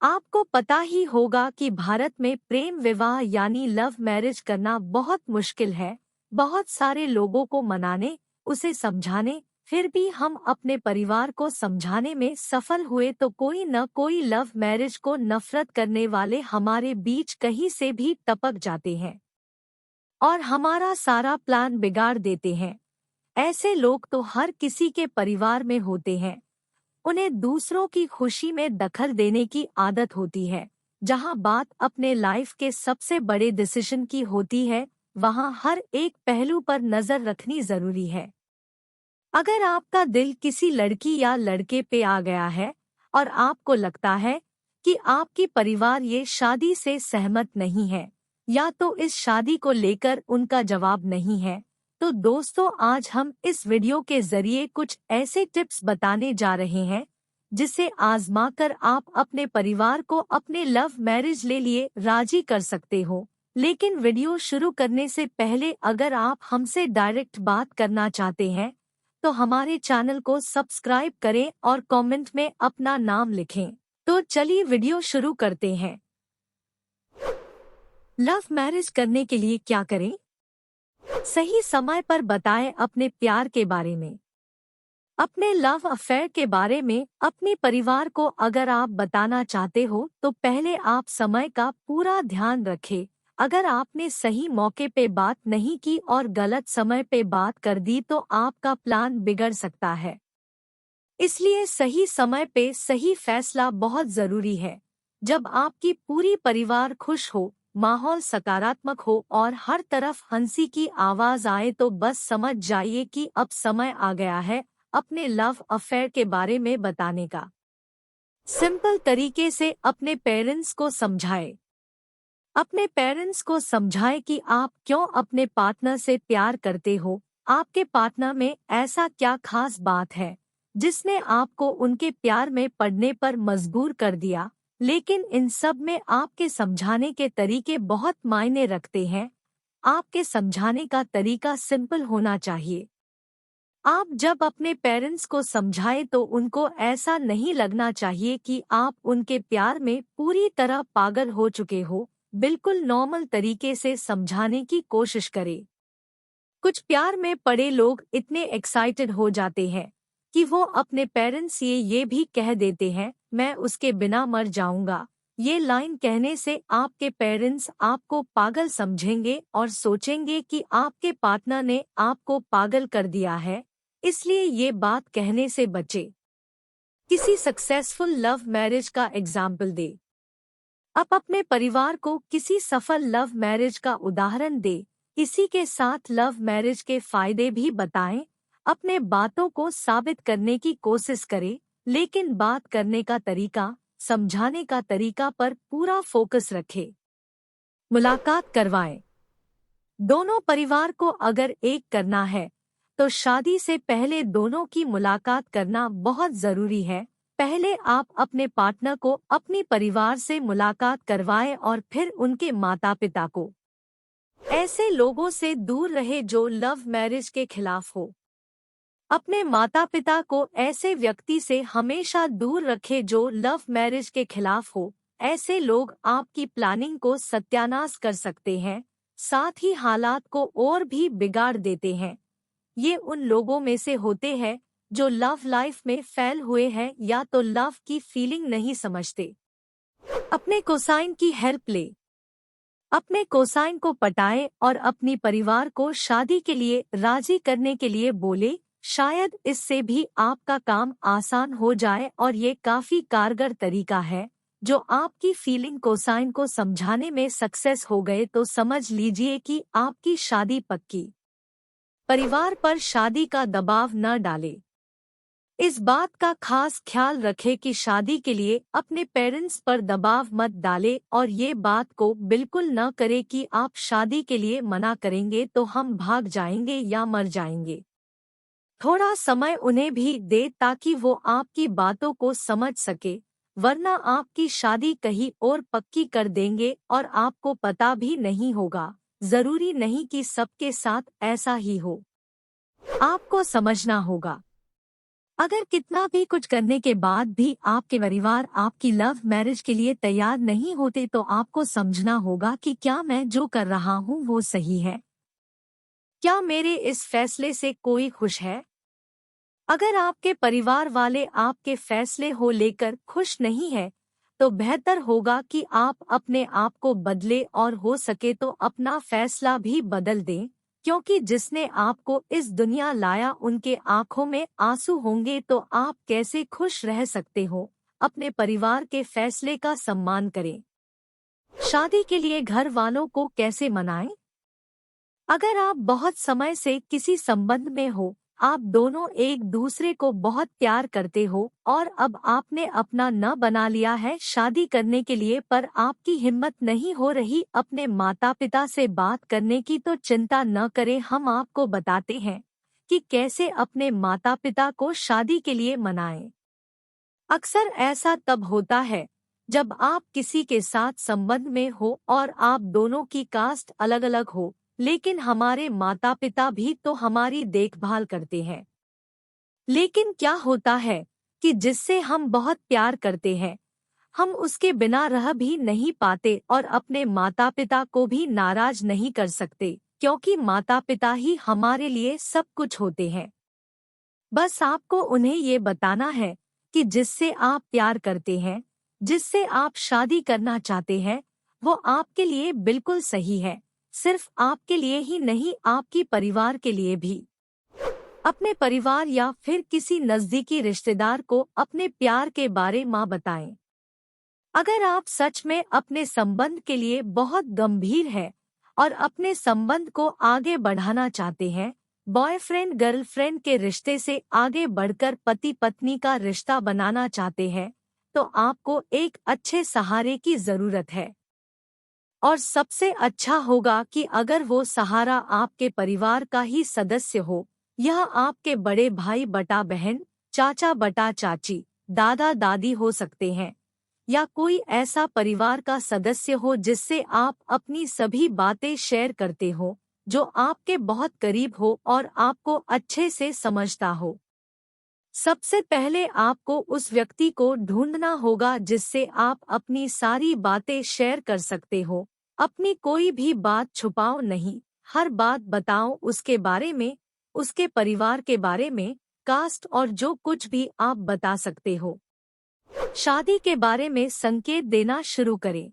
आपको पता ही होगा कि भारत में प्रेम विवाह यानी लव मैरिज करना बहुत मुश्किल है। बहुत सारे लोगों को मनाने, उसे समझाने, फिर भी हम अपने परिवार को समझाने में सफल हुए तो कोई न कोई लव मैरिज को नफरत करने वाले हमारे बीच कहीं से भी टपक जाते हैं और हमारा सारा प्लान बिगाड़ देते हैं। ऐसे लोग तो हर किसी के परिवार में होते हैं। उन्हें दूसरों की खुशी में दखल देने की आदत होती है। जहां बात अपने लाइफ के सबसे बड़े डिसीजन की होती है, वहां हर एक पहलू पर नजर रखनी जरूरी है। अगर आपका दिल किसी लड़की या लड़के पे आ गया है और आपको लगता है कि आपकी परिवार ये शादी से सहमत नहीं है या तो इस शादी को लेकर उनका जवाब नहीं है, तो दोस्तों आज हम इस वीडियो के जरिए कुछ ऐसे टिप्स बताने जा रहे हैं जिसे आजमाकर आप अपने परिवार को अपने लव मैरिज ले लिए राजी कर सकते हो। लेकिन वीडियो शुरू करने से पहले अगर आप हमसे डायरेक्ट बात करना चाहते हैं तो हमारे चैनल को सब्सक्राइब करें और कमेंट में अपना नाम लिखें। तो चलिए वीडियो शुरू करते हैं। लव मैरिज करने के लिए क्या करें? सही समय पर बताएं अपने प्यार के बारे में, अपने लव अफेयर के बारे में अपने परिवार को। अगर आप बताना चाहते हो तो पहले आप समय का पूरा ध्यान रखें। अगर आपने सही मौके पे बात नहीं की और गलत समय पे बात कर दी तो आपका प्लान बिगड़ सकता है। इसलिए सही समय पे सही फैसला बहुत जरूरी है। जब आपकी पूरी परिवार खुश हो, माहौल सकारात्मक हो और हर तरफ हंसी की आवाज आए तो बस समझ जाइए कि अब समय आ गया है अपने लव अफेयर के बारे में बताने का। सिंपल तरीके से अपने पेरेंट्स को समझाएं। अपने पेरेंट्स को समझाएं कि आप क्यों अपने पार्टनर से प्यार करते हो। आपके पार्टनर में ऐसा क्या खास बात है जिसने आपको उनके प्यार में पड़ने पर मजबूर कर दिया। लेकिन इन सब में आपके समझाने के तरीके बहुत मायने रखते हैं। आपके समझाने का तरीका सिंपल होना चाहिए। आप जब अपने पेरेंट्स को समझाएं तो उनको ऐसा नहीं लगना चाहिए कि आप उनके प्यार में पूरी तरह पागल हो चुके हो। बिल्कुल नॉर्मल तरीके से समझाने की कोशिश करें। कुछ प्यार में पड़े लोग इतने एक्साइटेड हो जाते हैं कि वो अपने पेरेंट्स से ये भी कह देते हैं, मैं उसके बिना मर जाऊंगा। ये लाइन कहने से आपके पेरेंट्स आपको पागल समझेंगे और सोचेंगे कि आपके पार्टनर ने आपको पागल कर दिया है। इसलिए ये बात कहने से बचे। किसी सक्सेसफुल लव मैरिज का एग्जाम्पल दे। आप अपने परिवार को किसी सफल लव मैरिज का उदाहरण दे। इसी के साथ लव मैरिज के फायदे भी बताएं। अपने बातों को साबित करने की कोशिश करें, लेकिन बात करने का तरीका, समझाने का तरीका पर पूरा फोकस रखें। मुलाकात करवाएं। दोनों परिवार को अगर एक करना है तो शादी से पहले दोनों की मुलाकात करना बहुत जरूरी है। पहले आप अपने पार्टनर को अपनी परिवार से मुलाकात करवाएं और फिर उनके माता पिता को। ऐसे लोगों से दूर रहे जो लव मैरिज के खिलाफ हो। अपने माता पिता को ऐसे व्यक्ति से हमेशा दूर रखें जो लव मैरिज के खिलाफ हो। ऐसे लोग आपकी प्लानिंग को सत्यानाश कर सकते हैं, साथ ही हालात को और भी बिगाड़ देते हैं। ये उन लोगों में से होते हैं जो लव लाइफ में फेल हुए हैं या तो लव की फीलिंग नहीं समझते। अपने कोसाइन की हेल्प ले। अपने कोसाइन को पटाएं और अपनी परिवार को शादी के लिए राजी करने के लिए बोले। शायद इससे भी आपका काम आसान हो जाए और ये काफी कारगर तरीका है। जो आपकी फीलिंग कोसाइन को समझाने में सक्सेस हो गए तो समझ लीजिए कि आपकी शादी पक्की। परिवार पर शादी का दबाव न डाले। इस बात का खास ख्याल रखें कि शादी के लिए अपने पेरेंट्स पर दबाव मत डालें और ये बात को बिल्कुल न करें कि आप शादी के लिए मना करेंगे तो हम भाग जाएंगे या मर जाएंगे। थोड़ा समय उन्हें भी दे ताकि वो आपकी बातों को समझ सके, वरना आपकी शादी कहीं और पक्की कर देंगे और आपको पता भी नहीं होगा। जरूरी नहीं कि सबके साथ ऐसा ही हो। आपको समझना होगा अगर कितना भी कुछ करने के बाद भी आपके परिवार आपकी लव मैरिज के लिए तैयार नहीं होते तो आपको समझना होगा कि क्या मैं जो कर रहा हूँ वो सही है। क्या मेरे इस फैसले से कोई खुश है? अगर आपके परिवार वाले आपके फैसले हो लेकर खुश नहीं है, तो बेहतर होगा कि आप अपने आप को बदले और हो सके तो अपना फैसला भी बदल दें, क्योंकि जिसने आपको इस दुनिया लाया उनके आंखों में आंसू होंगे तो आप कैसे खुश रह सकते हो। अपने परिवार के फैसले का सम्मान करें। शादी के लिए घर वालों को कैसे मनाएं? अगर आप बहुत समय से किसी संबंध में हो, आप दोनों एक दूसरे को बहुत प्यार करते हो और अब आपने अपना न बना लिया है शादी करने के लिए, पर आपकी हिम्मत नहीं हो रही अपने माता पिता से बात करने की, तो चिंता न करें, हम आपको बताते हैं कि कैसे अपने माता पिता को शादी के लिए मनाएं। अक्सर ऐसा तब होता है जब आप किसी के साथ संबंध में हो और आप दोनों की कास्ट अलग अलग हो, लेकिन हमारे माता पिता भी तो हमारी देखभाल करते हैं। लेकिन क्या होता है कि जिससे हम बहुत प्यार करते हैं, हम उसके बिना रह भी नहीं पाते और अपने माता पिता को भी नाराज नहीं कर सकते, क्योंकि माता पिता ही हमारे लिए सब कुछ होते हैं। बस आपको उन्हें ये बताना है कि जिससे आप प्यार करते हैं, जिससे आप शादी करना चाहते हैं, वो आपके लिए बिल्कुल सही है। सिर्फ आपके लिए ही नहीं, आपकी परिवार के लिए भी। अपने परिवार या फिर किसी नजदीकी रिश्तेदार को अपने प्यार के बारे में बताएं। अगर आप सच में अपने संबंध के लिए बहुत गंभीर हैं और अपने संबंध को आगे बढ़ाना चाहते हैं, बॉयफ्रेंड गर्लफ्रेंड के रिश्ते से आगे बढ़कर पति पत्नी का रिश्ता बनाना चाहते हैं, तो आपको एक अच्छे सहारे की जरूरत है। और सबसे अच्छा होगा कि अगर वो सहारा आपके परिवार का ही सदस्य हो। यह आपके बड़े भाई बटा बहन, चाचा बटा चाची, दादा दादी हो सकते हैं, या कोई ऐसा परिवार का सदस्य हो जिससे आप अपनी सभी बातें शेयर करते हो, जो आपके बहुत करीब हो और आपको अच्छे से समझता हो। सबसे पहले आपको उस व्यक्ति को ढूंढना होगा जिससे आप अपनी सारी बातें शेयर कर सकते हो। अपनी कोई भी बात छुपाओ नहीं, हर बात बताओ उसके बारे में, उसके परिवार के बारे में, कास्ट और जो कुछ भी आप बता सकते हो। शादी के बारे में संकेत देना शुरू करें।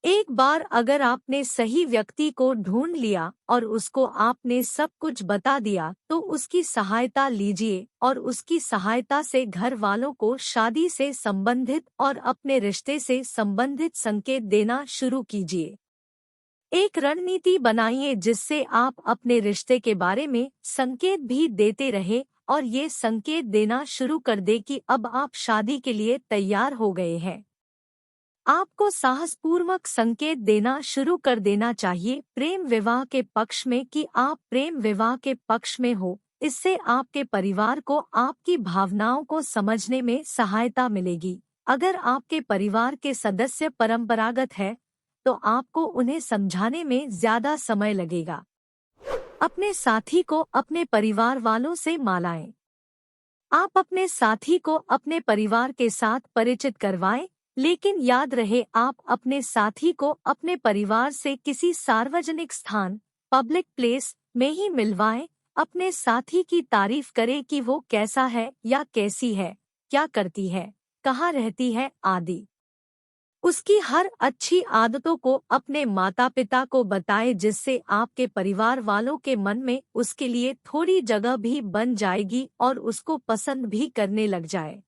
एक बार अगर आपने सही व्यक्ति को ढूंढ लिया और उसको आपने सब कुछ बता दिया, तो उसकी सहायता लीजिए और उसकी सहायता से घर वालों को शादी से संबंधित और अपने रिश्ते से संबंधित संकेत देना शुरू कीजिए। एक रणनीति बनाइए जिससे आप अपने रिश्ते के बारे में संकेत भी देते रहे और ये संकेत देना शुरू कर दे कि अब आप शादी के लिए तैयार हो गए हैं। आपको साहसपूर्वक संकेत देना शुरू कर देना चाहिए प्रेम विवाह के पक्ष में कि आप प्रेम विवाह के पक्ष में हो। इससे आपके परिवार को आपकी भावनाओं को समझने में सहायता मिलेगी। अगर आपके परिवार के सदस्य परंपरागत है, तो आपको उन्हें समझाने में ज्यादा समय लगेगा। अपने साथी को अपने परिवार वालों से मिलाएं। आप अपने साथी को अपने परिवार के साथ परिचित करवाएं, लेकिन याद रहे आप अपने साथी को अपने परिवार से किसी सार्वजनिक स्थान, पब्लिक प्लेस में ही मिलवाएं। अपने साथी की तारीफ करें कि वो कैसा है या कैसी है, क्या करती है, कहाँ रहती है आदि। उसकी हर अच्छी आदतों को अपने माता पिता को बताएं, जिससे आपके परिवार वालों के मन में उसके लिए थोड़ी जगह भी बन जाएगी और उसको पसंद भी करने लग जाए।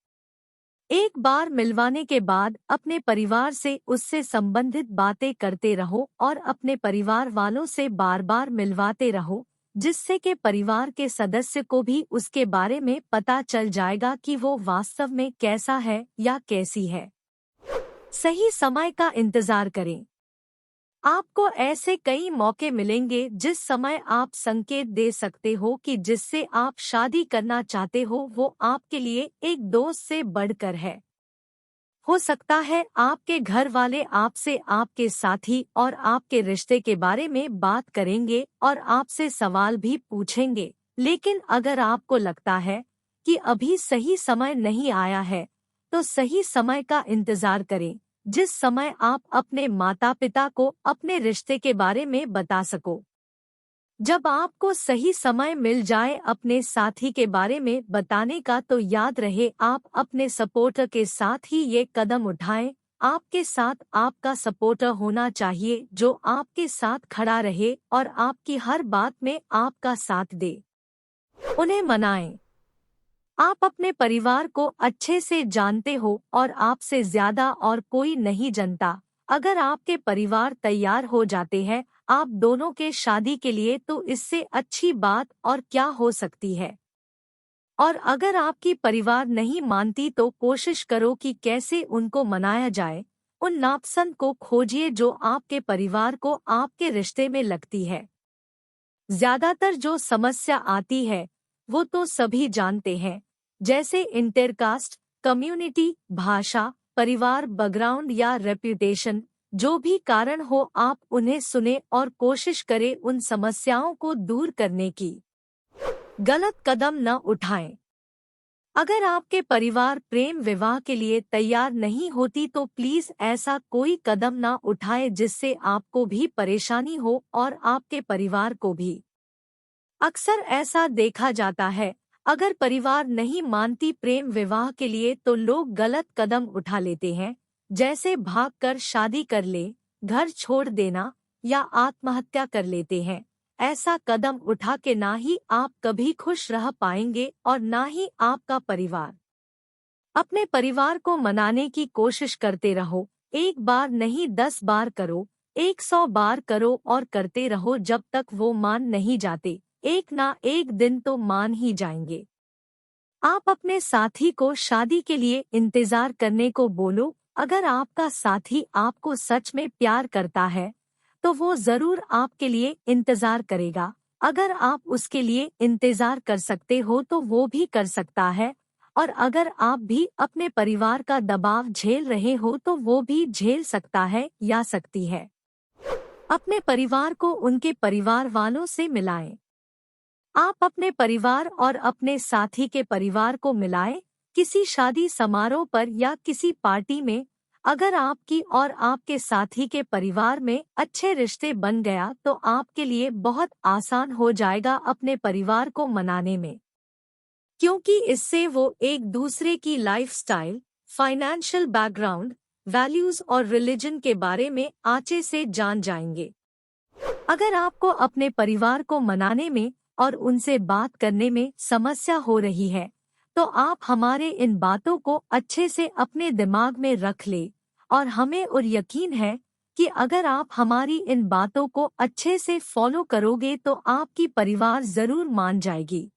एक बार मिलवाने के बाद अपने परिवार से उससे संबंधित बातें करते रहो और अपने परिवार वालों से बार बार मिलवाते रहो, जिससे कि परिवार के सदस्य को भी उसके बारे में पता चल जाएगा कि वो वास्तव में कैसा है या कैसी है। सही समय का इंतजार करें। आपको ऐसे कई मौके मिलेंगे जिस समय आप संकेत दे सकते हो कि जिससे आप शादी करना चाहते हो वो आपके लिए एक दोस्त से बढ़कर है। हो सकता है आपके घर वाले आपसे आपके साथी और आपके रिश्ते के बारे में बात करेंगे और आपसे सवाल भी पूछेंगे, लेकिन अगर आपको लगता है कि अभी सही समय नहीं आया है, तो सही समय का इंतजार करें, जिस समय आप अपने माता पिता को अपने रिश्ते के बारे में बता सको। जब आपको सही समय मिल जाए अपने साथी के बारे में बताने का, तो याद रहे आप अपने सपोर्टर के साथ ही ये कदम उठाएं। आपके साथ आपका सपोर्टर होना चाहिए जो आपके साथ खड़ा रहे और आपकी हर बात में आपका साथ दे। उन्हें मनाएं। आप अपने परिवार को अच्छे से जानते हो और आपसे ज्यादा और कोई नहीं जानता। अगर आपके परिवार तैयार हो जाते हैं आप दोनों के शादी के लिए, तो इससे अच्छी बात और क्या हो सकती है। और अगर आपकी परिवार नहीं मानती तो कोशिश करो कि कैसे उनको मनाया जाए। उन नापसंद को खोजिए जो आपके परिवार को आपके रिश्ते में लगती है। ज्यादातर जो समस्या आती है वो तो सभी जानते हैं, जैसे इंटरकास्ट, कम्युनिटी, भाषा, परिवार बैकग्राउंड या रेप्यूटेशन। जो भी कारण हो आप उन्हें सुने और कोशिश करें उन समस्याओं को दूर करने की। गलत कदम न उठाएं। अगर आपके परिवार प्रेम विवाह के लिए तैयार नहीं होती तो प्लीज ऐसा कोई कदम न उठाएं जिससे आपको भी परेशानी हो और आपके परिवार को भी। अक्सर ऐसा देखा जाता है, अगर परिवार नहीं मानती प्रेम विवाह के लिए तो लोग गलत कदम उठा लेते हैं, जैसे भागकर शादी कर ले, घर छोड़ देना या आत्महत्या कर लेते हैं। ऐसा कदम उठा के ना ही आप कभी खुश रह पाएंगे और ना ही आपका परिवार। अपने परिवार को मनाने की कोशिश करते रहो। एक बार नहीं 10 बार करो, 100 बार करो और करते रहो जब तक वो मान नहीं जाते। एक ना एक दिन तो मान ही जाएंगे। आप अपने साथी को शादी के लिए इंतजार करने को बोलो। अगर आपका साथी आपको सच में प्यार करता है तो वो जरूर आपके लिए इंतजार करेगा। अगर आप उसके लिए इंतजार कर सकते हो तो वो भी कर सकता है, और अगर आप भी अपने परिवार का दबाव झेल रहे हो तो वो भी झेल सकता है या सकती है। अपने परिवार को उनके परिवार वालों से मिलाएं। आप अपने परिवार और अपने साथी के परिवार को मिलाएं। किसी शादी समारोह पर या किसी पार्टी में अगर आपकी और आपके साथी के परिवार में अच्छे रिश्ते बन गया तो आपके लिए बहुत आसान हो जाएगा अपने परिवार को मनाने में, क्योंकि इससे वो एक दूसरे की लाइफस्टाइल, फाइनेंशियल बैकग्राउंड, वैल्यूज और रिलीजन के बारे में आचे से जान जाएंगे। अगर आपको अपने परिवार को मनाने में और उनसे बात करने में समस्या हो रही है तो आप हमारे इन बातों को अच्छे से अपने दिमाग में रख ले, और हमें और यकीन है कि अगर आप हमारी इन बातों को अच्छे से फॉलो करोगे तो आपकी परिवार जरूर मान जाएगी।